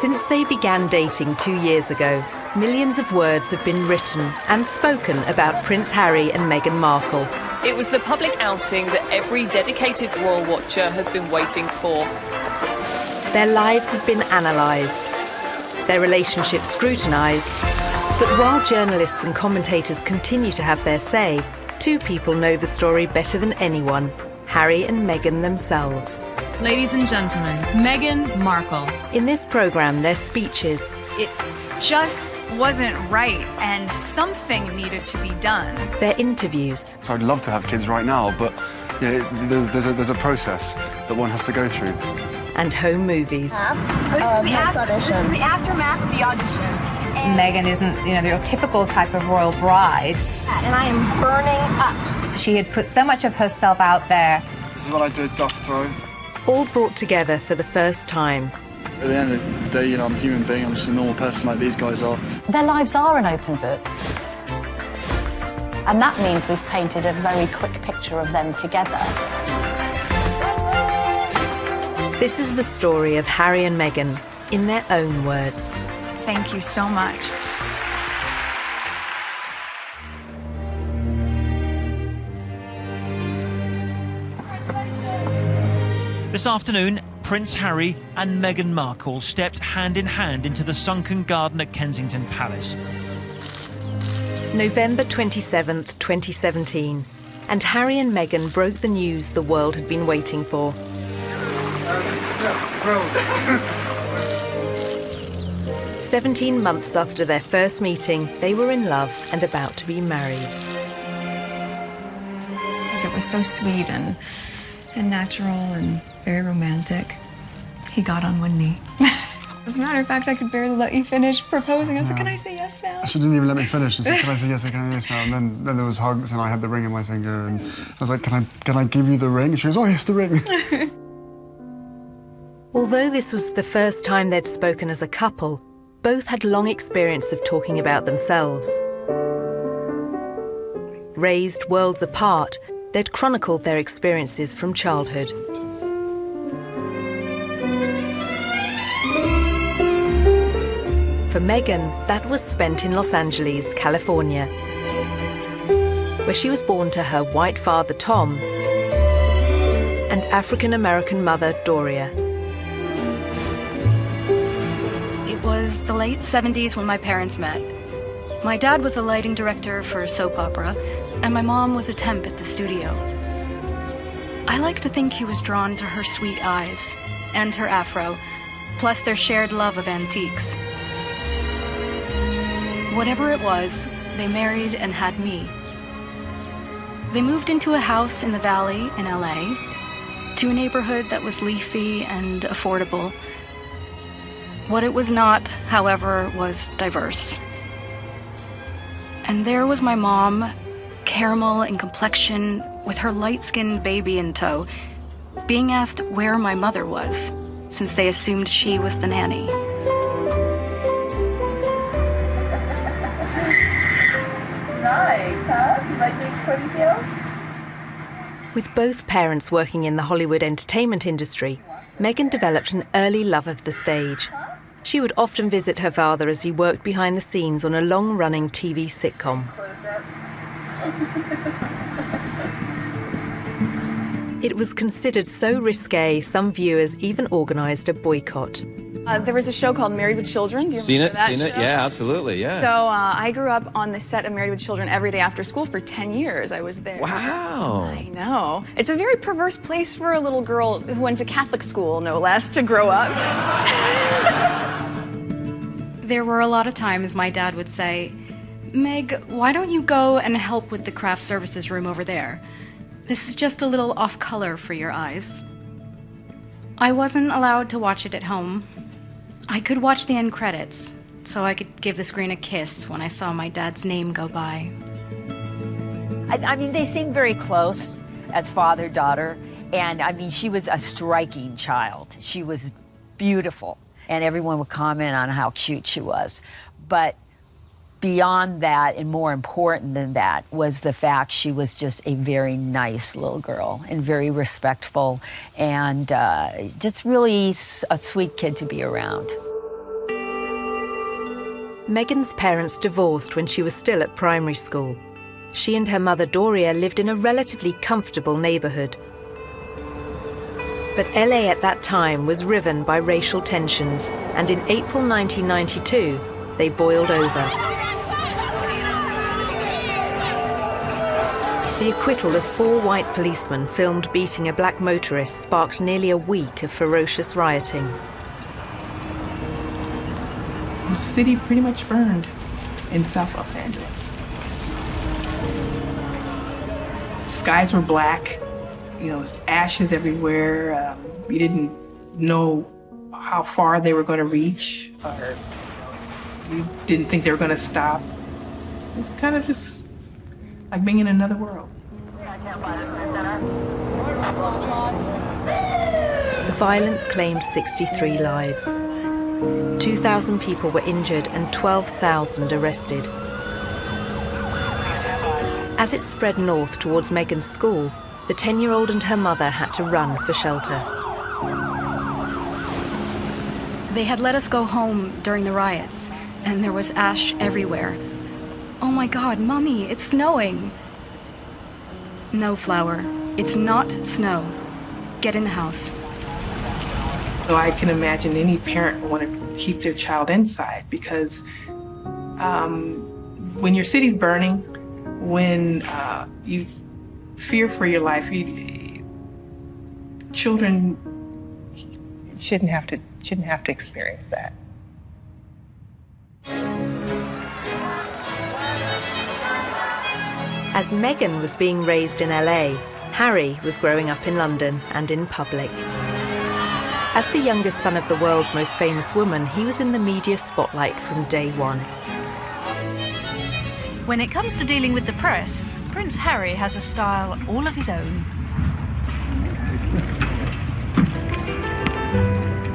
Since they began dating 2 years ago, millions of words have been written and spoken about Prince Harry and Meghan Markle. It was the public outing that every dedicated royal watcher has been waiting for. Their lives have been analysed, their relationship scrutinised. But while journalists and commentators continue to have their say, two people know the story better than anyone: Harry and Meghan themselves. Ladies and gentlemen, Meghan Markle. In this programme, their speeches. It just wasn't right, and something needed to be done. Their interviews. So I'd love to have kids right now, but yeah, there's a process that one has to go through. And home movies. This is the aftermath of the audition. Meghan isn't, the typical type of royal bride. And I am burning up. She had put so much of herself out there. This is what I do at duff throw. All brought together for the first time. At the end of the day, I'm a human being. I'm just a normal person like these guys are. Their lives are an open book. And that means we've painted a very quick picture of them together. This is the story of Harry and Meghan, in their own words. Thank you so much. This afternoon, Prince Harry and Meghan Markle stepped hand in hand into the sunken garden at Kensington Palace. November 27th, 2017, and Harry and Meghan broke the news the world had been waiting for. 17 months after their first meeting, they were in love and about to be married. It was so sweet and natural and very romantic. He got on one knee. As a matter of fact, I could barely let you finish proposing. I was like, can I say yes now? She didn't even let me finish. I said, can I say yes, can I say yes now? And then there was hugs and I had the ring in my finger and I was like, can I give you the ring? And she goes, oh yes, the ring. Although this was the first time they'd spoken as a couple, both had long experience of talking about themselves. Raised worlds apart, they'd chronicled their experiences from childhood. For Meghan, that was spent in Los Angeles, California, where she was born to her white father, Tom, and African-American mother, Doria. It was the late 70s when my parents met. My dad was a lighting director for a soap opera, and my mom was a temp at the studio. I like to think he was drawn to her sweet eyes and her afro, plus their shared love of antiques. Whatever it was, they married and had me. They moved into a house in the Valley in LA, to a neighborhood that was leafy and affordable. What it was not, however, was diverse. And there was my mom, caramel in complexion, with her light-skinned baby in tow, being asked where my mother was, since they assumed she was the nanny. Nice, huh? You like these ponytails? With both parents working in the Hollywood entertainment industry, Meghan developed an early love of the stage. She would often visit her father as he worked behind the scenes on a long-running TV sitcom. It was considered so risque, some viewers even organised a boycott. There was a show called Married with Children. Do you Seen remember that it, show? yeah, absolutely, yeah. So I grew up on the set of Married with Children every day after school for 10 years. I was there. Wow. I know. It's a very perverse place for a little girl who went to Catholic school, no less, to grow up. There were a lot of times my dad would say, Meg, why don't you go and help with the craft services room over there? This is just a little off-color for your eyes. I wasn't allowed to watch it at home. I could watch the end credits, so I could give the screen a kiss when I saw my dad's name go by. I mean, they seemed very close as father-daughter, and I mean, she was a striking child. She was beautiful, and everyone would comment on how cute she was. But beyond that, and more important than that, was the fact she was just a very nice little girl and very respectful and just really a sweet kid to be around. Meghan's parents divorced when she was still at primary school. She and her mother Doria lived in a relatively comfortable neighbourhood. But LA at that time was riven by racial tensions, and in April 1992, they boiled over. The acquittal of 4 white policemen filmed beating a black motorist sparked nearly a week of ferocious rioting. The city pretty much burned in South Los Angeles. Skies were black, ashes everywhere. You didn't know how far they were going to reach, or you didn't think they were going to stop. It was kind of just like being in another world. The violence claimed 63 lives. 2,000 people were injured and 12,000 arrested. As it spread north towards Meghan's school, the 10-year-old and her mother had to run for shelter. They had let us go home during the riots, and there was ash everywhere. Oh my God, Mommy, it's snowing. No, Flower, it's not snow. Get in the house. So I can imagine any parent would want to keep their child inside, because when your city's burning, when you fear for your life, children shouldn't have to experience that. As Meghan was being raised in LA, Harry was growing up in London and in public. As the youngest son of the world's most famous woman, he was in the media spotlight from day one. When it comes to dealing with the press, Prince Harry has a style all of his own.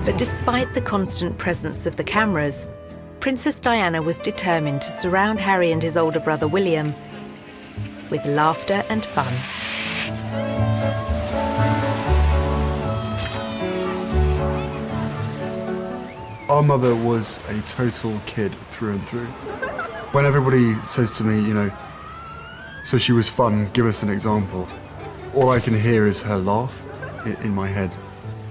But despite the constant presence of the cameras, Princess Diana was determined to surround Harry and his older brother William with laughter and fun. Our mother was a total kid through and through. When everybody says to me, so she was fun, give us an example, all I can hear is her laugh in my head.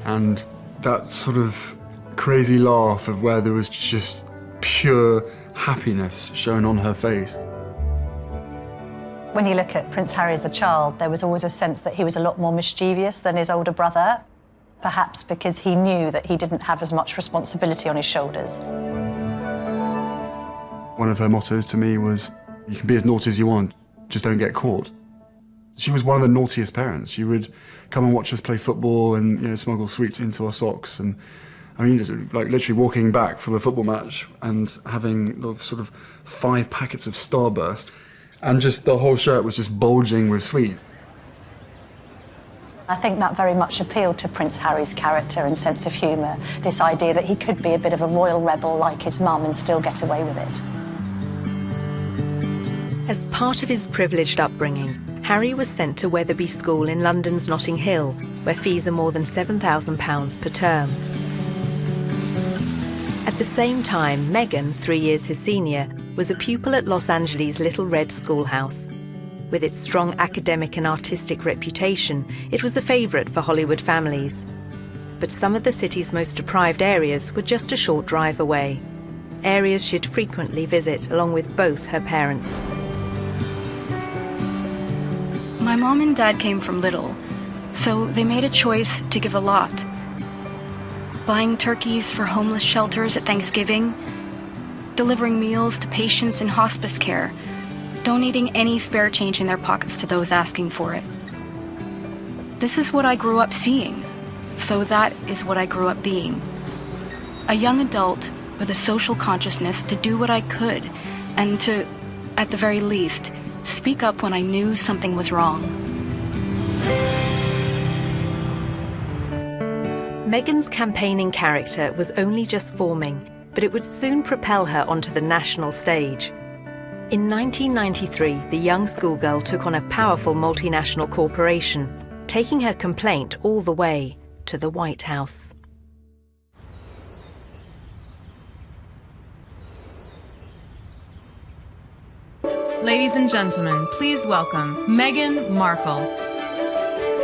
And that sort of crazy laugh of where there was just pure happiness shown on her face. When you look at Prince Harry as a child, there was always a sense that he was a lot more mischievous than his older brother, perhaps because he knew that he didn't have as much responsibility on his shoulders. One of her mottos to me was, you can be as naughty as you want, just don't get caught. She was one of the naughtiest parents. She would come and watch us play football and smuggle sweets into our socks. And I mean, like literally walking back from a football match and having sort of 5 packets of Starburst, and just the whole shirt was just bulging with sweets. I think that very much appealed to Prince Harry's character and sense of humour, this idea that he could be a bit of a royal rebel like his mum and still get away with it. As part of his privileged upbringing, Harry was sent to Wetherby School in London's Notting Hill, where fees are more than £7,000 per term. At the same time, Meghan, 3 years his senior, was a pupil at Los Angeles' Little Red Schoolhouse. With its strong academic and artistic reputation, it was a favourite for Hollywood families. But some of the city's most deprived areas were just a short drive away, areas she'd frequently visit along with both her parents. My mom and dad came from little, so they made a choice to give a lot. Buying turkeys for homeless shelters at Thanksgiving, delivering meals to patients in hospice care, donating any spare change in their pockets to those asking for it. This is what I grew up seeing, so that is what I grew up being. A young adult with a social consciousness to do what I could, and to, at the very least, speak up when I knew something was wrong. Meghan's campaigning character was only just forming, but it would soon propel her onto the national stage. In 1993, the young schoolgirl took on a powerful multinational corporation, taking her complaint all the way to the White House. Ladies and gentlemen, please welcome Meghan Markle.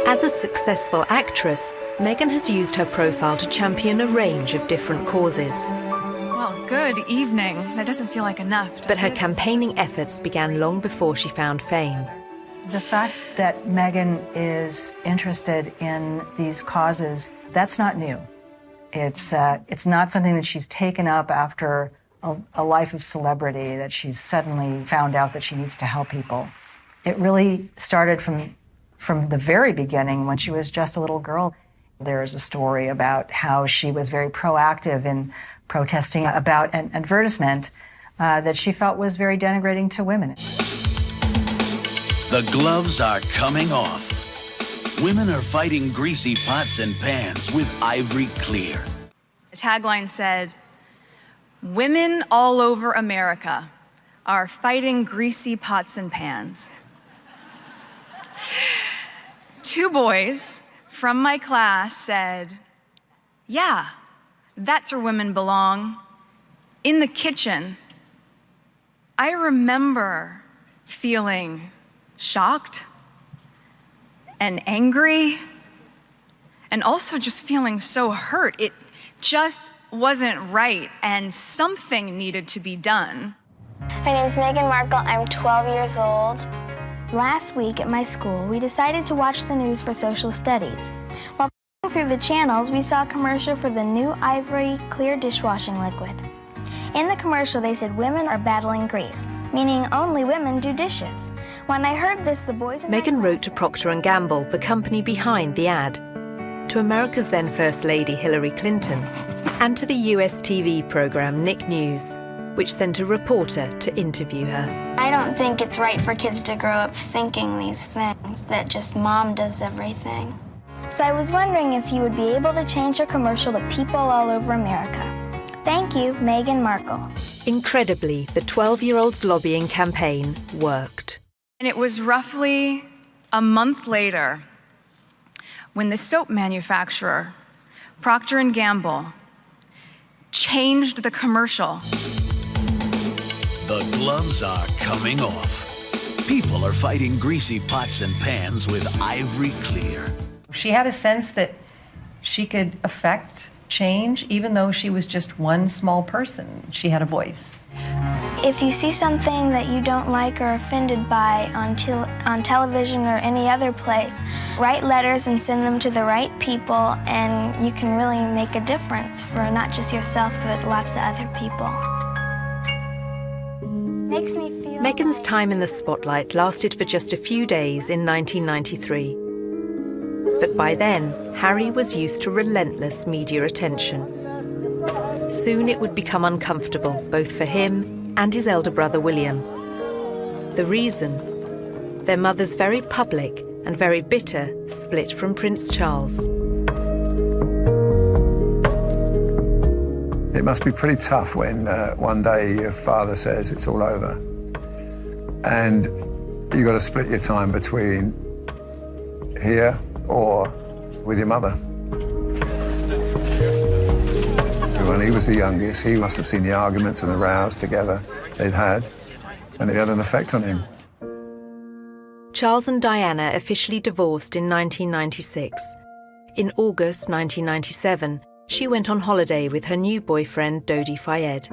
As a successful actress, Meghan has used her profile to champion a range of different causes. Well, good evening. That doesn't feel like enough, does But her it? campaigning efforts began long before she found fame. The fact that Meghan is interested in these causes, that's not new. It's not something that she's taken up after a life of celebrity, that she's suddenly found out that she needs to help people. It really started from the very beginning when she was just a little girl. There is a story about how she was very proactive in protesting about an advertisement that she felt was very denigrating to women. The gloves are coming off. Women are fighting greasy pots and pans with ivory clear. The tagline said, "Women all over America are fighting greasy pots and pans." 2 boys from my class said, "Yeah, that's where women belong, in the kitchen." I remember feeling shocked and angry and also just feeling so hurt. It just wasn't right, and something needed to be done. My name is Meghan Markle. I'm 12 years old. Last week at my school, we decided to watch the news for social studies. While through the channels, we saw a commercial for the new Ivory Clear dishwashing liquid. In the commercial, they said women are battling grease, meaning only women do dishes. When I heard this, the boys in Meghan wrote to Procter & Gamble, the company behind the ad, to America's then First Lady Hillary Clinton, and to the US TV program Nick News, which sent a reporter to interview her. I don't think it's right for kids to grow up thinking these things, that just mom does everything. So I was wondering if you would be able to change your commercial to people all over America. Thank you, Meghan Markle. Incredibly, the 12-year-old's lobbying campaign worked. And it was roughly a month later when the soap manufacturer, Procter & Gamble, changed the commercial. The gloves are coming off. People are fighting greasy pots and pans with ivory clear. She had a sense that she could affect change, even though she was just one small person. She had a voice. If you see something that you don't like or are offended by on television or any other place, write letters and send them to the right people, and you can really make a difference for not just yourself, but lots of other people. Makes me feel Meghan's time in the spotlight lasted for just a few days in 1993. But by then, Harry was used to relentless media attention. Soon it would become uncomfortable, both for him and his elder brother William. The reason? Their mother's very public and very bitter split from Prince Charles. It must be pretty tough when one day your father says it's all over, and you've got to split your time between here or with your mother. When he was the youngest, he must have seen the arguments and the rows together they'd had, and it had an effect on him. Charles and Diana officially divorced in 1996. In August 1997, she went on holiday with her new boyfriend, Dodi Fayed.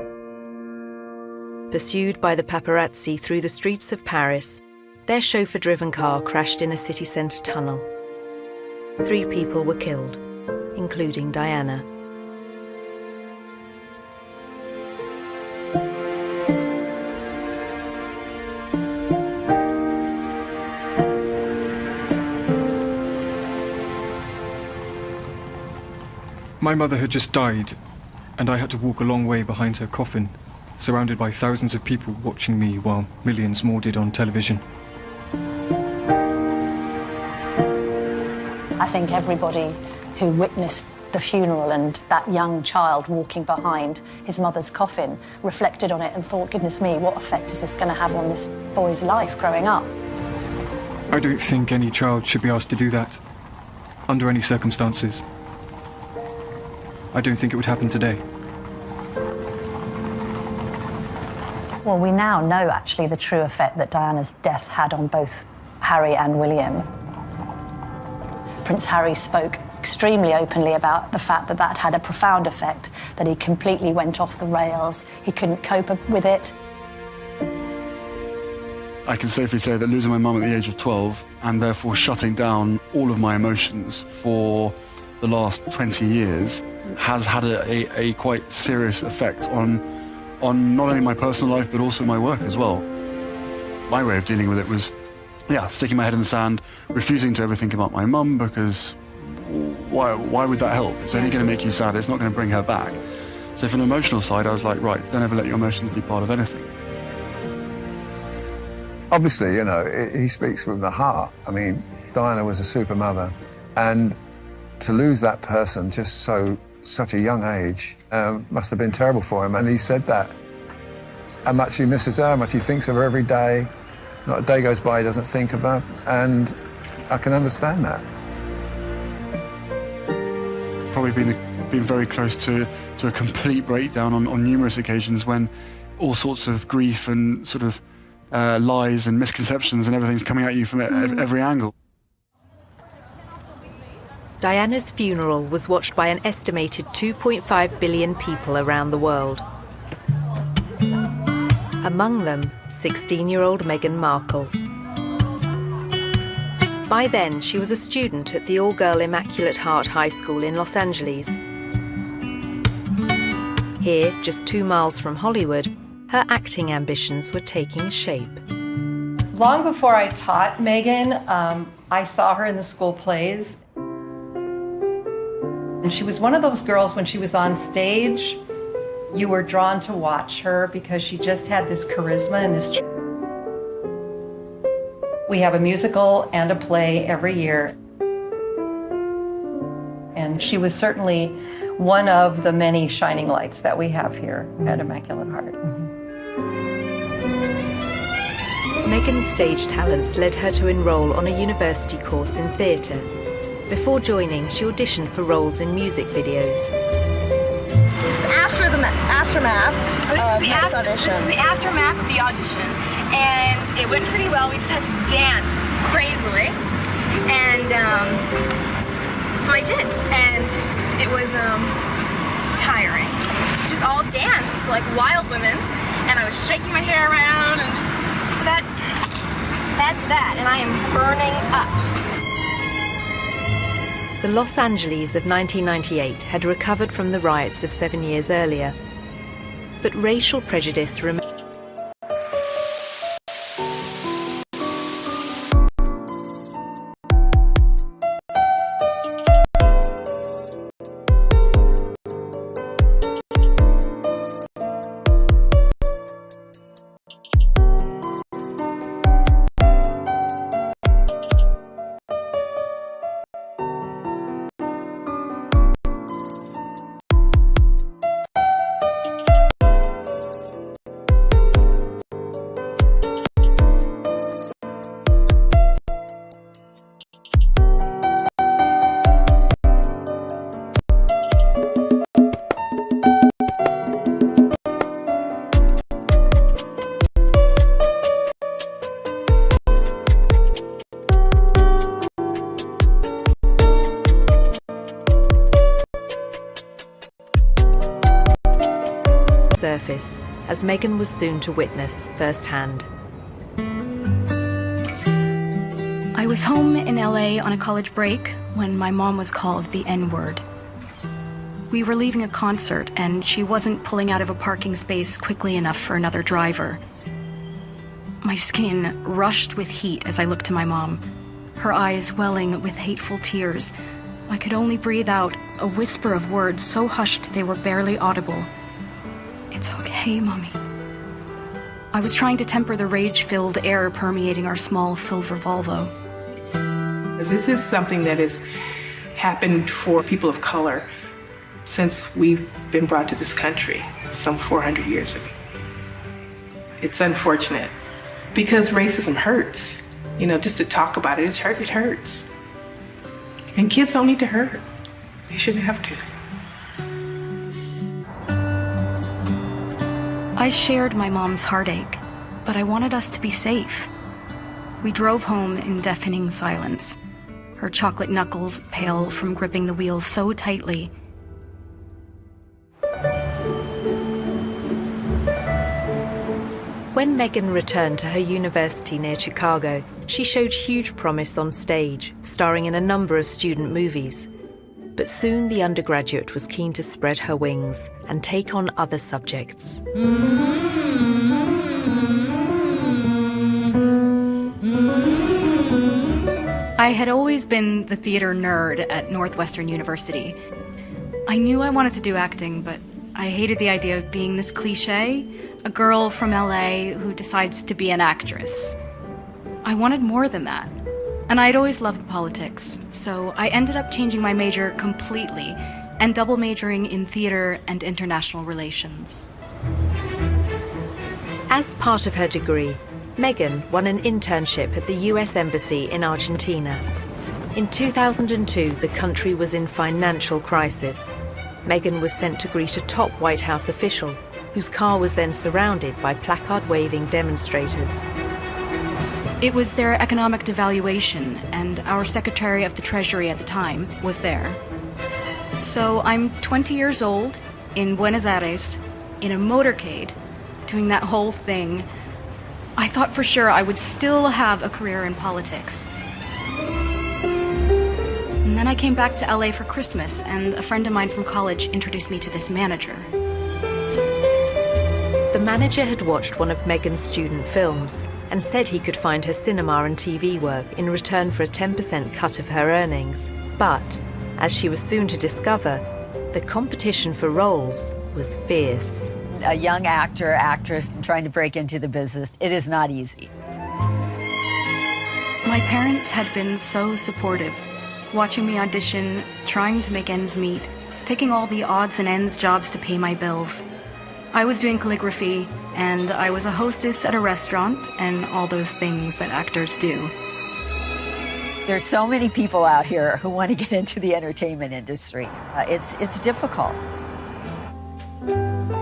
Pursued by the paparazzi through the streets of Paris, their chauffeur-driven car crashed in a city centre tunnel. 3 people were killed, including Diana. My mother had just died, and I had to walk a long way behind her coffin, surrounded by thousands of people watching me while millions more did on television. I think everybody who witnessed the funeral and that young child walking behind his mother's coffin reflected on it and thought, goodness me, what effect is this going to have on this boy's life growing up? I don't think any child should be asked to do that, under any circumstances. I don't think it would happen today. Well, we now know actually the true effect that Diana's death had on both Harry and William. Prince Harry spoke extremely openly about the fact that that had a profound effect, that he completely went off the rails, he couldn't cope with it. I can safely say that losing my mum at the age of 12 and therefore shutting down all of my emotions for the last 20 years has had a quite serious effect on not only my personal life but also my work as well. My way of dealing with it was, sticking my head in the sand, refusing to ever think about my mum, because why would that help? It's only going to make you sad, it's not going to bring her back. So from an emotional side, I was like, right, don't ever let your emotions be part of anything. Obviously, you know, he speaks from the heart. I mean, Diana was a super mother, and to lose that person just such a young age must have been terrible for him. And he said that, how much he misses her, how much he thinks of her every day. Not a day goes by he doesn't think of her, and I can understand that. Probably been very close to a complete breakdown on numerous occasions when all sorts of grief and sort of lies and misconceptions and everything's coming at you from every angle. Diana's funeral was watched by an estimated 2.5 billion people around the world. Among them, 16-year-old Meghan Markle. By then, she was a student at the all-girl Immaculate Heart High School in Los Angeles. Here, just 2 miles from Hollywood, her acting ambitions were taking shape. Long before I taught Meghan, I saw her in the school plays. And she was one of those girls, when she was on stage, you were drawn to watch her because she just had this charisma and this... We have a musical and a play every year. And she was certainly one of the many shining lights that we have here at Immaculate Heart. Meghan's stage talents led her to enroll on a university course in theatre. Before joining, she auditioned for roles in music videos. After the aftermath of the audition. This is the aftermath of the audition, and it went pretty well. We just had to dance crazily, and so I did, and it was tiring. Just all danced like wild women, and I was shaking my hair around, and so that's that, and I am burning up. The Los Angeles of 1998 had recovered from the riots of 7 years earlier, but racial prejudice remained. Surface, as Meghan was soon to witness firsthand. I was home in LA on a college break when my mom was called the N-word. We were leaving a concert and she wasn't pulling out of a parking space quickly enough for another driver. My skin rushed with heat as I looked to my mom, her eyes welling with hateful tears. I could only breathe out a whisper of words so hushed they were barely audible. "It's okay, Mommy." I was trying to temper the rage-filled air permeating our small silver Volvo. This is something that has happened for people of color since we've been brought to this country some 400 years ago. It's unfortunate because racism hurts. You know, just to talk about it, it hurts. And kids don't need to hurt. They shouldn't have to. I shared my mom's heartache, but I wanted us to be safe. We drove home in deafening silence, her chocolate knuckles pale from gripping the wheel so tightly. When Meghan returned to her university near Chicago, she showed huge promise on stage, starring in a number of student movies. But soon the undergraduate was keen to spread her wings and take on other subjects. I had always been the theater nerd at Northwestern University. I knew I wanted to do acting, but I hated the idea of being this cliché, a girl from LA who decides to be an actress. I wanted more than that. And I'd always loved politics, so I ended up changing my major completely and double majoring in theater and international relations. As part of her degree, Meghan won an internship at the US Embassy in Argentina. In 2002, the country was in financial crisis. Meghan was sent to greet a top White House official, whose car was then surrounded by placard-waving demonstrators. It was their economic devaluation, and our Secretary of the Treasury at the time was there. So I'm 20 years old, in Buenos Aires, in a motorcade, doing that whole thing. I thought for sure I would still have a career in politics. And then I came back to LA for Christmas, and a friend of mine from college introduced me to this manager. The manager had watched one of Meghan's student films and said he could find her cinema and TV work in return for a 10% cut of her earnings. But, as she was soon to discover, the competition for roles was fierce. A young actor, actress trying to break into the business, it is not easy. My parents had been so supportive, watching me audition, trying to make ends meet, taking all the odds and ends jobs to pay my bills. I was doing calligraphy, and I was a hostess at a restaurant, and all those things that actors do. There's so many people out here who want to get into the entertainment industry. It's difficult.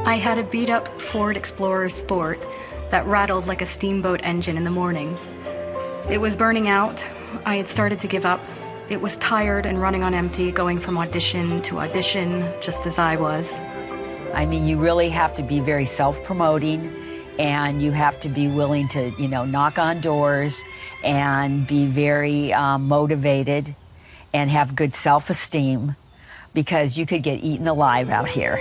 I had a beat-up Ford Explorer Sport that rattled like a steamboat engine in the morning. It was burning out. I had started to give up. It was tired and running on empty, going from audition to audition, just as I was. I mean, you really have to be very self-promoting, and you have to be willing to, knock on doors and be very motivated and have good self-esteem, because you could get eaten alive out here.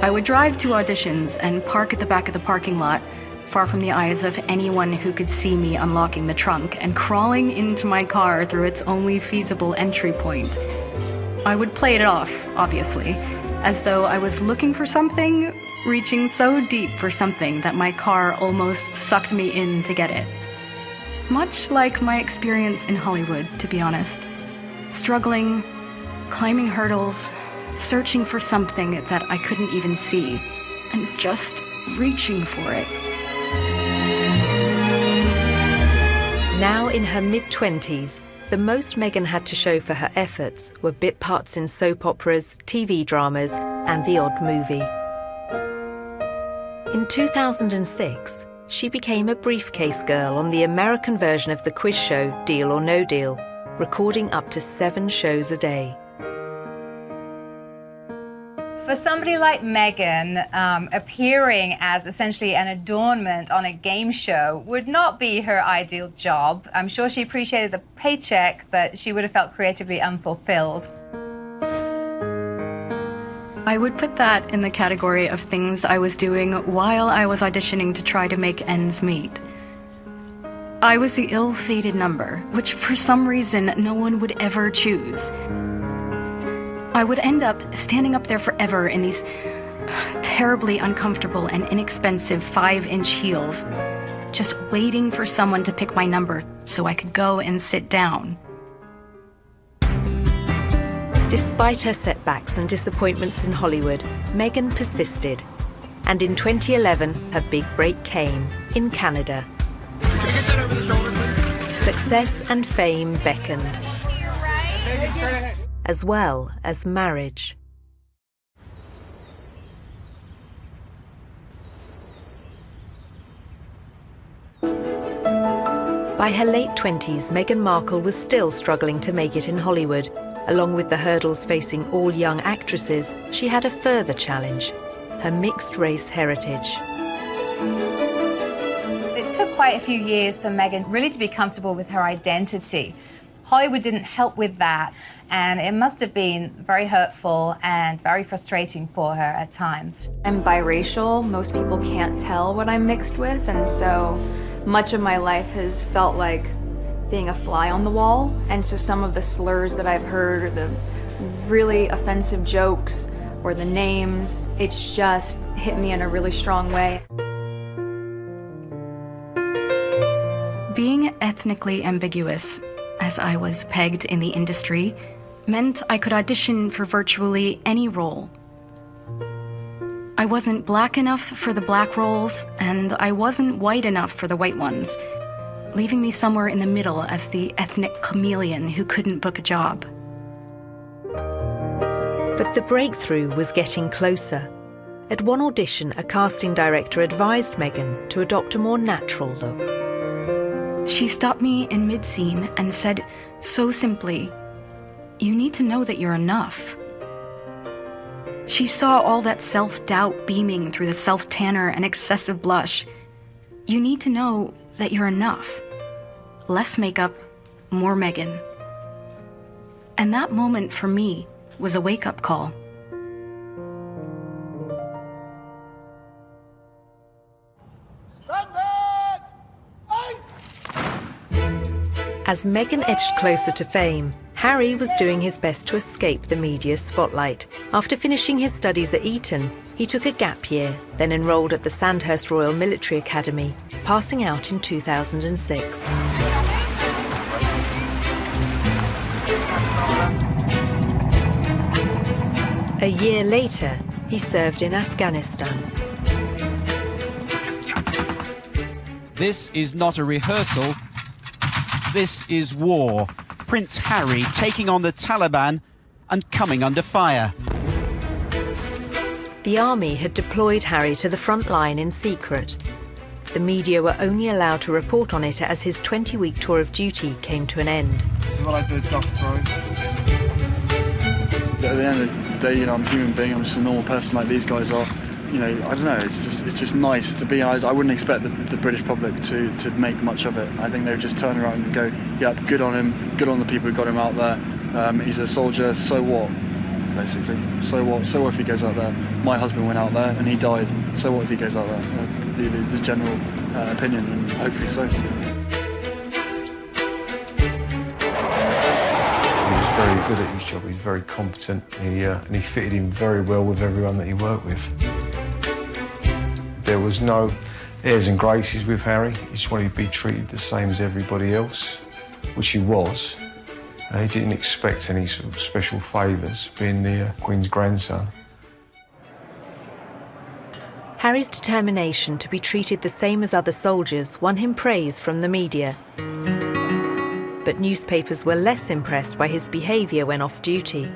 I would drive to auditions and park at the back of the parking lot, far from the eyes of anyone who could see me unlocking the trunk and crawling into my car through its only feasible entry point. I would play it off, obviously, as though I was looking for something, reaching so deep for something that my car almost sucked me in to get it. Much like my experience in Hollywood, to be honest. Struggling, climbing hurdles, searching for something that I couldn't even see, and just reaching for it. Now in her mid-20s, the most Meghan had to show for her efforts were bit parts in soap operas, TV dramas, and the odd movie. In 2006, she became a briefcase girl on the American version of the quiz show Deal or No Deal, recording up to 7 shows a day. For somebody like Meghan, appearing as essentially an adornment on a game show would not be her ideal job. I'm sure she appreciated the paycheck, but she would have felt creatively unfulfilled. I would put that in the category of things I was doing while I was auditioning to try to make ends meet. I was the ill-fated number, which for some reason no one would ever choose. I would end up standing up there forever in these terribly uncomfortable and inexpensive 5-inch heels, just waiting for someone to pick my number so I could go and sit down. Despite her setbacks and disappointments in Hollywood, Meghan persisted. And in 2011, her big break came in Canada. Success and fame beckoned, as well as marriage. By her late 20s, Meghan Markle was still struggling to make it in Hollywood. Along with the hurdles facing all young actresses, she had a further challenge: her mixed-race heritage. It took quite a few years for Meghan really to be comfortable with her identity. Hollywood didn't help with that, and it must have been very hurtful and very frustrating for her at times. I'm biracial. Most people can't tell what I'm mixed with, and so much of my life has felt like being a fly on the wall. And so some of the slurs that I've heard, or the really offensive jokes, or the names, it's just hit me in a really strong way. Being ethnically ambiguous, as I was pegged in the industry, meant I could audition for virtually any role. I wasn't black enough for the black roles, and I wasn't white enough for the white ones, leaving me somewhere in the middle as the ethnic chameleon who couldn't book a job. But the breakthrough was getting closer. At one audition, a casting director advised Meghan to adopt a more natural look. She stopped me in mid-scene and said so simply, "You need to know that you're enough." She saw all that self-doubt beaming through the self-tanner and excessive blush. You need to know that you're enough. Less makeup, more Meghan. And that moment for me was a wake-up call. As Meghan edged closer to fame, Harry was doing his best to escape the media's spotlight. After finishing his studies at Eton, he took a gap year, then enrolled at the Sandhurst Royal Military Academy, passing out in 2006. A year later, he served in Afghanistan. This is not a rehearsal. This is war. Prince Harry taking on the Taliban and coming under fire. The army had deployed Harry to the front line in secret. The media were only allowed to report on it as his 20-week tour of duty came to an end. This is what I do, duck throw. At the end of the day, I'm a human being. I'm just a normal person like these guys are. I don't know. It's just nice to be. I wouldn't expect the British public to make much of it. I think they would just turn around and go, "Yep, good on him. Good on the people who got him out there. He's a soldier. So what?" Basically, so what? So what if he goes out there? My husband went out there and he died. So what if he goes out there? The general opinion, and hopefully so. He was very good at his job. He was very competent. And he fitted in very well with everyone that he worked with. There was no airs and graces with Harry. He just wanted to be treated the same as everybody else, which he was. He didn't expect any sort of special favours, being the Queen's grandson. Harry's determination to be treated the same as other soldiers won him praise from the media. But newspapers were less impressed by his behaviour when off duty.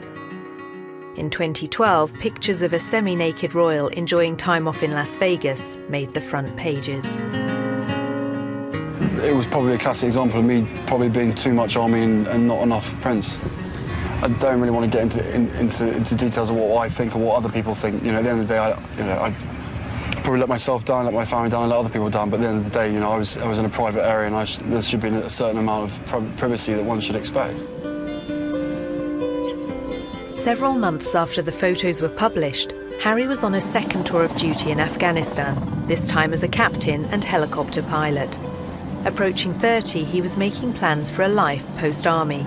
In 2012, pictures of a semi-naked royal enjoying time off in Las Vegas made the front pages. It was probably a classic example of me probably being too much army and not enough prince. I don't really want to get into details of what I think or what other people think. At the end of the day, I probably let myself down, let my family down, and let other people down. But at the end of the day, I was in a private area, and there should be a certain amount of privacy that one should expect. Several months after the photos were published, Harry was on a second tour of duty in Afghanistan, this time as a captain and helicopter pilot. Approaching 30, he was making plans for a life post-army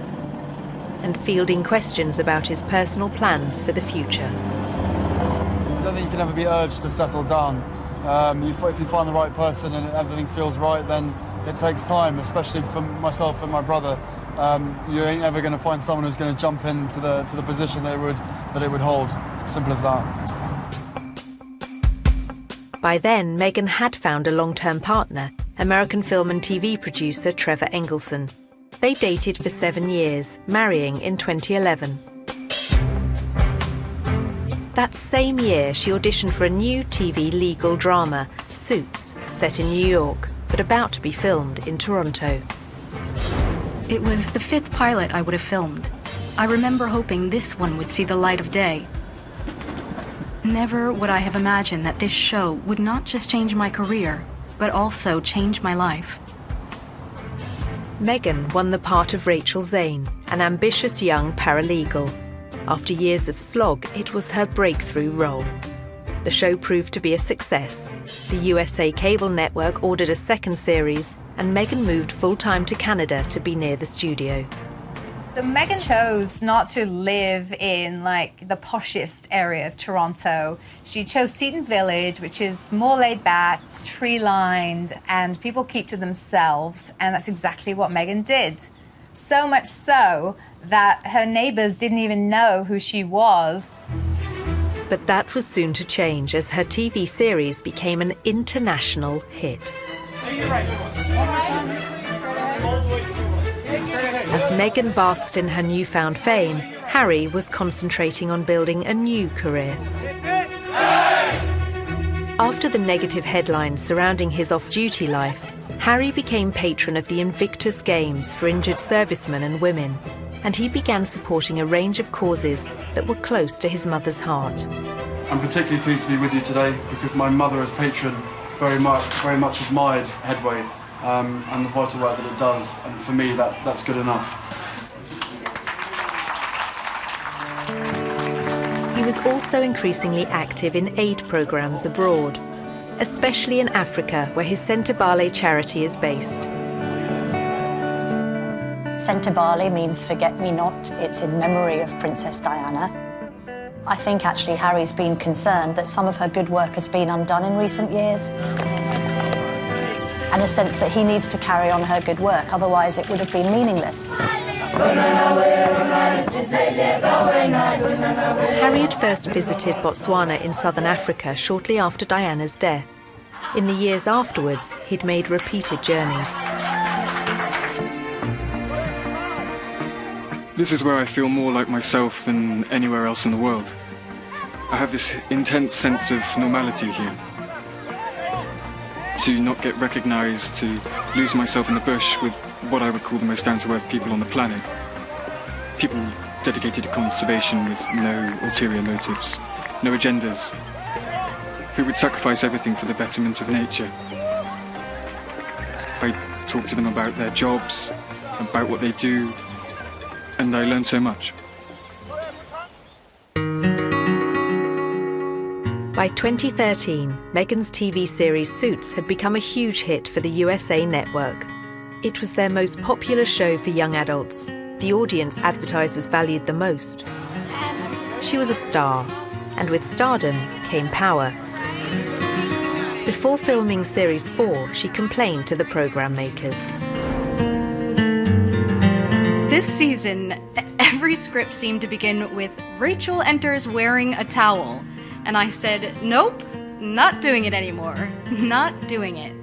and fielding questions about his personal plans for the future. I don't think you can ever be urged to settle down. If you find the right person and everything feels right, then it takes time, especially for myself and my brother. You ain't ever going to find someone who's going to jump into the position that it would hold. Simple as that. By then, Meghan had found a long-term partner, American film and TV producer Trevor Engelson. They dated for 7 years, marrying in 2011. That same year, she auditioned for a new TV legal drama, Suits, set in New York, but about to be filmed in Toronto. It was the 5th pilot I would have filmed. I remember hoping this one would see the light of day. Never would I have imagined that this show would not just change my career, but also change my life. Meghan won the part of Rachel Zane, an ambitious young paralegal. After years of slog, it was her breakthrough role. The show proved to be a success. The USA cable network ordered a second series, and Meghan moved full-time to Canada to be near the studio. So Meghan chose not to live in like the poshest area of Toronto. She chose Seton Village, which is more laid back, tree-lined, and people keep to themselves, and that's exactly what Meghan did. So much so that her neighbors didn't even know who she was. But that was soon to change as her TV series became an international hit. As Meghan basked in her newfound fame, Harry was concentrating on building a new career. After the negative headlines surrounding his off-duty life, Harry became patron of the Invictus Games for injured servicemen and women, and he began supporting a range of causes that were close to his mother's heart. I'm particularly pleased to be with you today because my mother as patron very much admired Headway and the vital work that it does, and for me that's good enough. He was also increasingly active in aid programs abroad, especially in Africa, where his Sentebale charity is based. Sentebale means forget-me-not. It's in memory of Princess Diana. I think actually Harry's been concerned that some of her good work has been undone in recent years. And a sense that he needs to carry on her good work, otherwise it would have been meaningless. Harry had first visited Botswana in southern Africa shortly after Diana's death. In the years afterwards, he'd made repeated journeys. This is where I feel more like myself than anywhere else in the world. I have this intense sense of normality here. To not get recognised, to lose myself in the bush with what I would call the most down-to-earth people on the planet. People dedicated to conservation with no ulterior motives, no agendas, who would sacrifice everything for the betterment of nature. I talk to them about their jobs, about what they do, and I learn so much. By 2013, Meghan's TV series Suits had become a huge hit for the USA network. It was their most popular show for young adults, the audience advertisers valued the most. She was a star, and with stardom came power. Before filming Series 4, she complained to the program makers. This season, every script seemed to begin with Rachel enters wearing a towel. And I said, nope, not doing it anymore. Not doing it.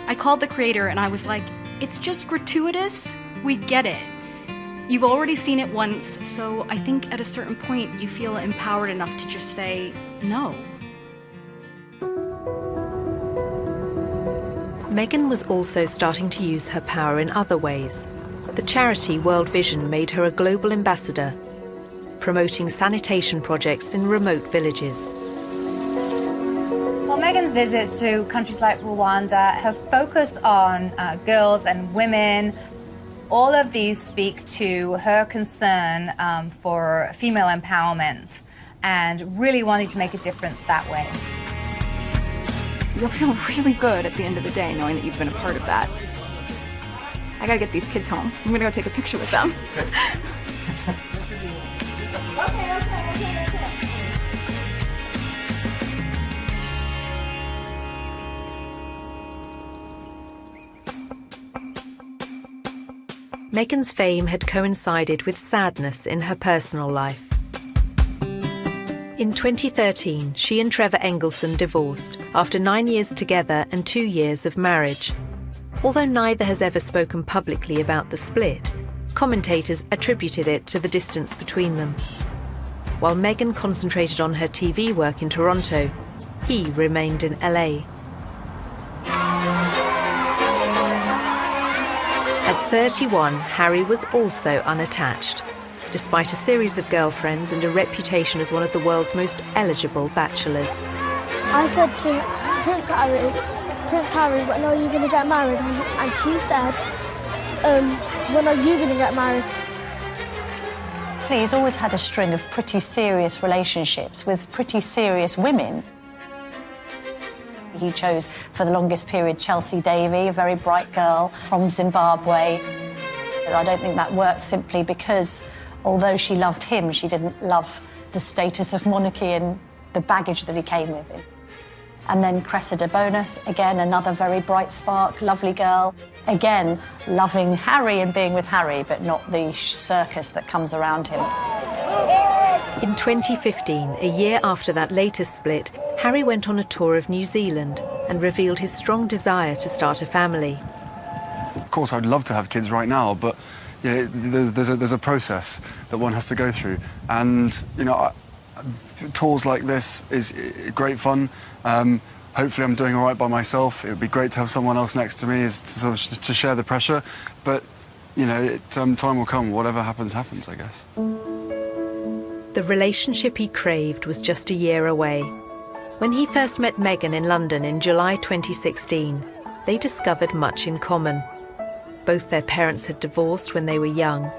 I called the creator and I was like, it's just gratuitous. We get it. You've already seen it once, so I think at a certain point you feel empowered enough to just say no. Meghan was also starting to use her power in other ways. The charity World Vision made her a global ambassador, promoting sanitation projects in remote villages. Well, Meghan's visits to countries like Rwanda, her focus on girls and women, all of these speak to her concern for female empowerment and really wanting to make a difference that way. You'll feel really good at the end of the day knowing that you've been a part of that. I gotta get these kids home. I'm gonna go take a picture with them. Meghan's fame had coincided with sadness in her personal life. In 2013, she and Trevor Engelson divorced after 9 years together and 2 years of marriage. Although neither has ever spoken publicly about the split, commentators attributed it to the distance between them. While Meghan concentrated on her TV work in Toronto, he remained in LA. At 31, Harry was also unattached, despite a series of girlfriends and a reputation as one of the world's most eligible bachelors. I said to Prince Harry, when are you going to get married? And he said, when are you going to get married? He's always had a string of pretty serious relationships with pretty serious women. He chose, for the longest period, Chelsea Davy, a very bright girl from Zimbabwe. I don't think that worked simply because, although she loved him, she didn't love the status of monarchy and the baggage that he came with him. And then Cressida Bonus, again, another very bright spark, lovely girl. Again, loving Harry and being with Harry, but not the circus that comes around him. In 2015, a year after that latest split, Harry went on a tour of New Zealand and revealed his strong desire to start a family. Of course, I'd love to have kids right now, but yeah, there's a process that one has to go through. And, you know, tours like this is great fun. Hopefully I'm doing all right by myself. It would be great to have someone else next to me to to share the pressure. But, you know, time will come. Whatever happens, happens, I guess. The relationship he craved was just a year away. When he first met Meghan in London in July 2016, they discovered much in common. Both their parents had divorced when they were young.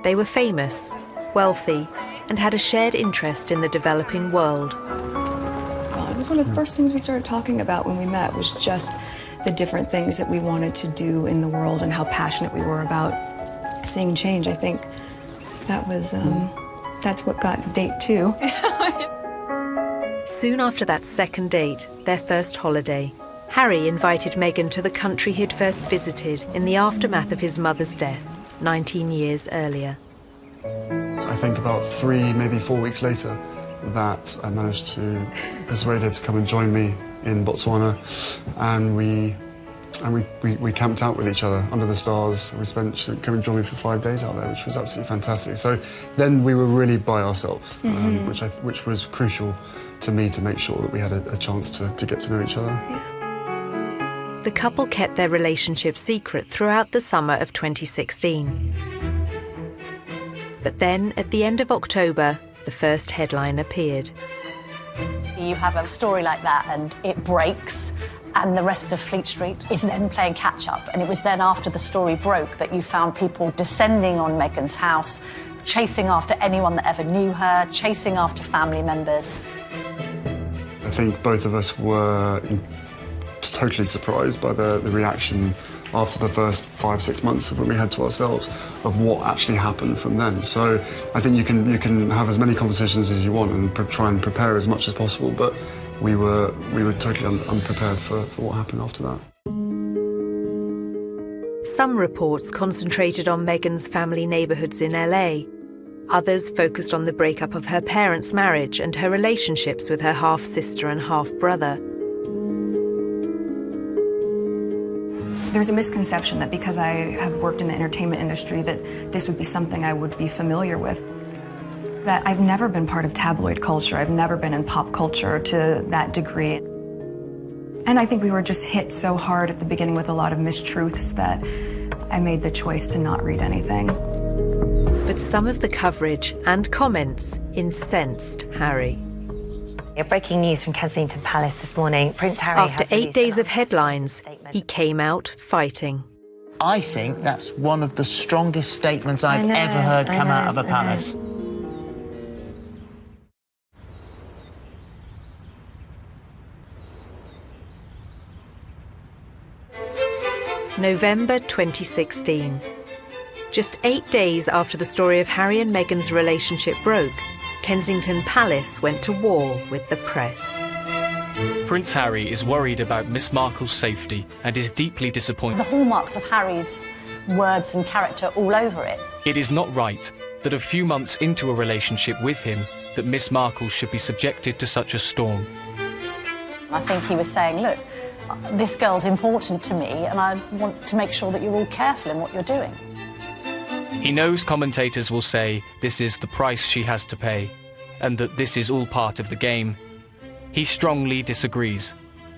They were famous, wealthy, and had a shared interest in the developing world. It was one of the first things we started talking about when we met, was just the different things that we wanted to do in the world and how passionate we were about seeing change. I think that was, that's what got date 2. Soon after that second date, their first holiday, Harry invited Meghan to the country he'd first visited in the aftermath of his mother's death, 19 years earlier. I think about 3, maybe 4 weeks later, that I managed to persuade her to come and join me in Botswana, and we camped out with each other under the stars. She came and joined me for 5 days out there, which was absolutely fantastic. So then we were really by ourselves, which was crucial to me to make sure that we had a chance to get to know each other. Yeah. The couple kept their relationship secret throughout the summer of 2016. But then, at the end of October, the first headline appeared. You have a story like that and it breaks, and the rest of Fleet Street is then playing catch-up. And it was then after the story broke that you found people descending on Meghan's house, chasing after anyone that ever knew her, chasing after family members. I think both of us were totally surprised by the reaction after the first 5-6 months of when we had to ourselves of what actually happened from then. So I think you can have as many conversations as you want and try and prepare as much as possible, but we were totally unprepared for what happened after that. Some reports concentrated on Meghan's family neighbourhoods in LA. Others focused on the breakup of her parents' marriage and her relationships with her half-sister and half-brother. There's a misconception that because I have worked in the entertainment industry that this would be something I would be familiar with. That I've never been part of tabloid culture. I've never been in pop culture to that degree. And I think we were just hit so hard at the beginning with a lot of mistruths that I made the choice to not read anything. But some of the coverage and comments incensed Harry. Breaking news from Kensington Palace this morning. Prince Harry After 8 days of headlines, he came out fighting. I think that's one of the strongest statements I've ever heard come out of a palace. November 2016. Just 8 days after the story of Harry and Meghan's relationship broke, Kensington Palace went to war with the press. Prince Harry is worried about Miss Markle's safety and is deeply disappointed. The hallmarks of Harry's words and character all over it. It is not right that a few months into a relationship with him that Miss Markle should be subjected to such a storm. I think he was saying, look, this girl's important to me and I want to make sure that you're all careful in what you're doing. He knows commentators will say this is the price she has to pay and that this is all part of the game. He strongly disagrees.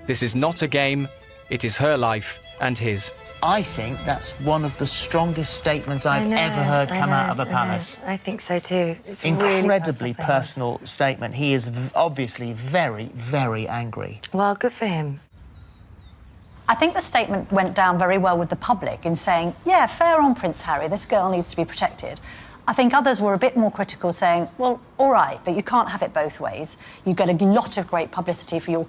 This is not a game, it is her life and his. I think that's one of the strongest statements I've ever heard come out of a palace. I think so too. It's incredibly really personal statement. He is obviously very, very angry. Well, good for him. I think the statement went down very well with the public in saying, yeah, fair on Prince Harry, this girl needs to be protected. I think others were a bit more critical, saying, well, all right, but you can't have it both ways. You get a lot of great publicity for your...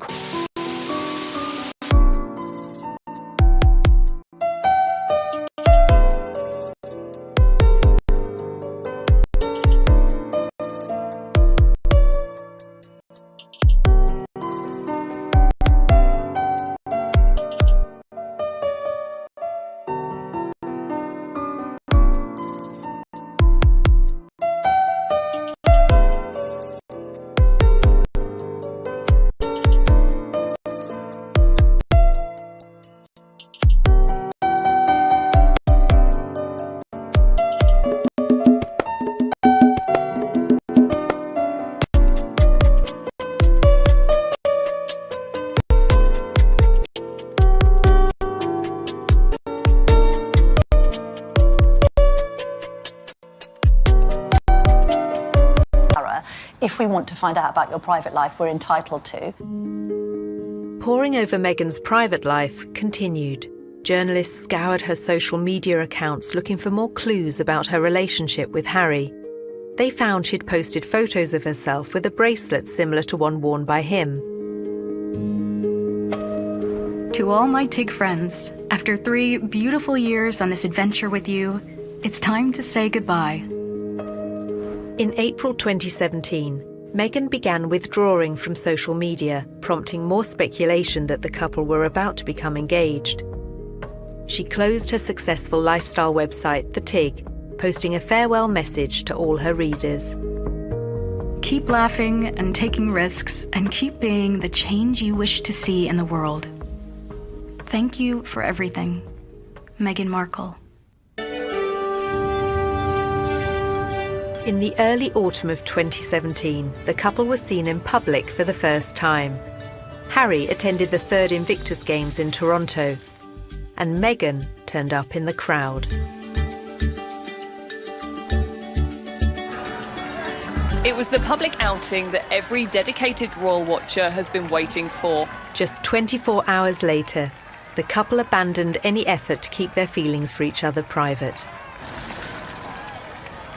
If we want to find out about your private life, we're entitled to. Poring over Meghan's private life continued. Journalists scoured her social media accounts looking for more clues about her relationship with Harry. They found she'd posted photos of herself with a bracelet similar to one worn by him. To all my TIG friends, after 3 beautiful years on this adventure with you, it's time to say goodbye. In April 2017, Meghan began withdrawing from social media, prompting more speculation that the couple were about to become engaged. She closed her successful lifestyle website, The TIG, posting a farewell message to all her readers. Keep laughing and taking risks, and keep being the change you wish to see in the world. Thank you for everything, Meghan Markle. In the early autumn of 2017, the couple were seen in public for the first time. Harry attended the 3rd Invictus Games in Toronto, and Meghan turned up in the crowd. It was the public outing that every dedicated royal watcher has been waiting for. Just 24 hours later, the couple abandoned any effort to keep their feelings for each other private.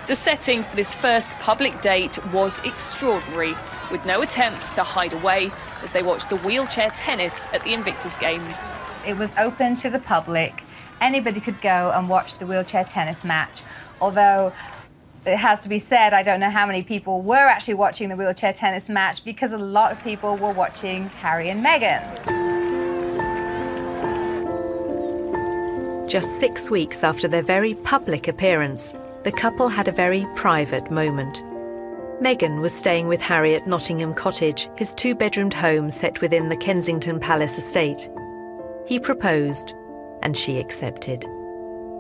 The setting for this first public date was extraordinary, with no attempts to hide away as they watched the wheelchair tennis at the Invictus Games. It was open to the public. Anybody could go and watch the wheelchair tennis match, although it has to be said, I don't know how many people were actually watching the wheelchair tennis match because a lot of people were watching Harry and Meghan. Just 6 weeks after their very public appearance, the couple had a very private moment. Meghan was staying with Harry at Nottingham Cottage, his 2-bedroomed home set within the Kensington Palace estate. He proposed, and she accepted.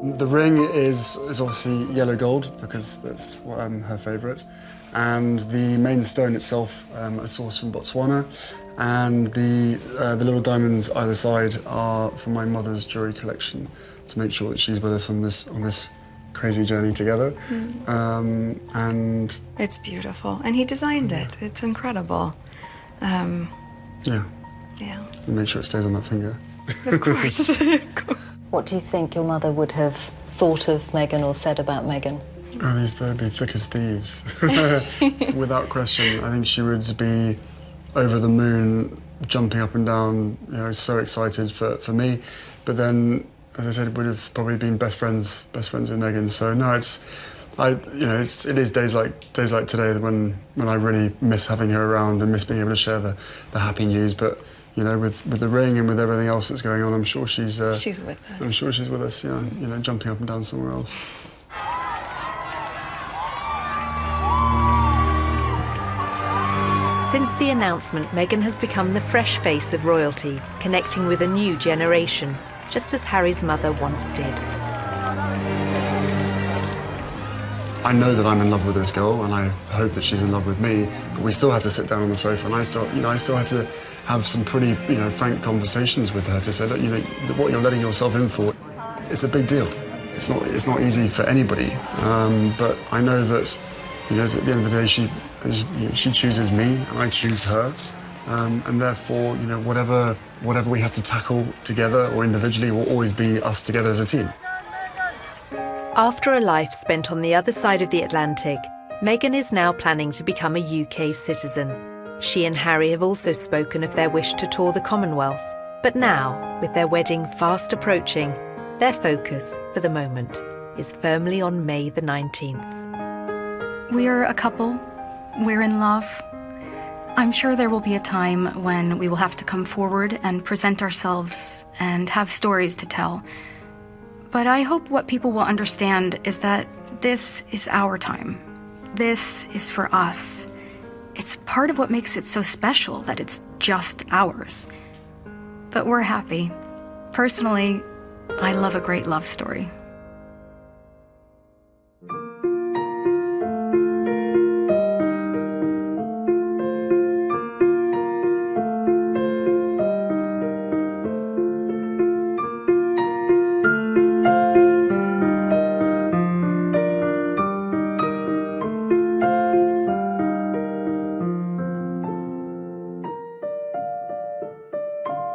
The ring is obviously yellow gold, because that's her favourite. And the main stone itself, a sourced from Botswana. And the little diamonds either side are from my mother's jewellery collection, to make sure that she's with us on this crazy journey together. And it's beautiful, and he designed it. It's incredible. Yeah. And make sure it stays on that finger. Of course. What do you think your mother would have thought of Meghan or said about Meghan? Oh, they'd be thick as thieves. Without question. I think she would be over the moon, jumping up and down, so excited for me. But then, as I said, would have probably been best friends with Meghan. So no, it is days like today when I really miss having her around and miss being able to share the happy news. But with the ring and with everything else that's going on, I'm sure she's with us. I'm sure she's with us. Jumping up and down somewhere else. Since the announcement, Meghan has become the fresh face of royalty, connecting with a new generation, just as Harry's mother once did. I know that I'm in love with this girl, and I hope that she's in love with me. But we still had to sit down on the sofa, and I still had to have some pretty, frank conversations with her to say, look, what you're letting yourself in for. it's a big deal. It's not easy for anybody, but I know that, you know, at the end of the day, she chooses me, and I choose her, and therefore, you know, whatever we have to tackle together or individually will always be us together as a team. After a life spent on the other side of the Atlantic, Meghan is now planning to become a UK citizen. She and Harry have also spoken of their wish to tour the Commonwealth. But now, with their wedding fast approaching, their focus, for the moment, is firmly on May the 19th. We're a couple. We're in love. I'm sure there will be a time when we will have to come forward and present ourselves and have stories to tell. But I hope what people will understand is that this is our time. This is for us. It's part of what makes it so special that it's just ours. But we're happy. Personally, I love a great love story.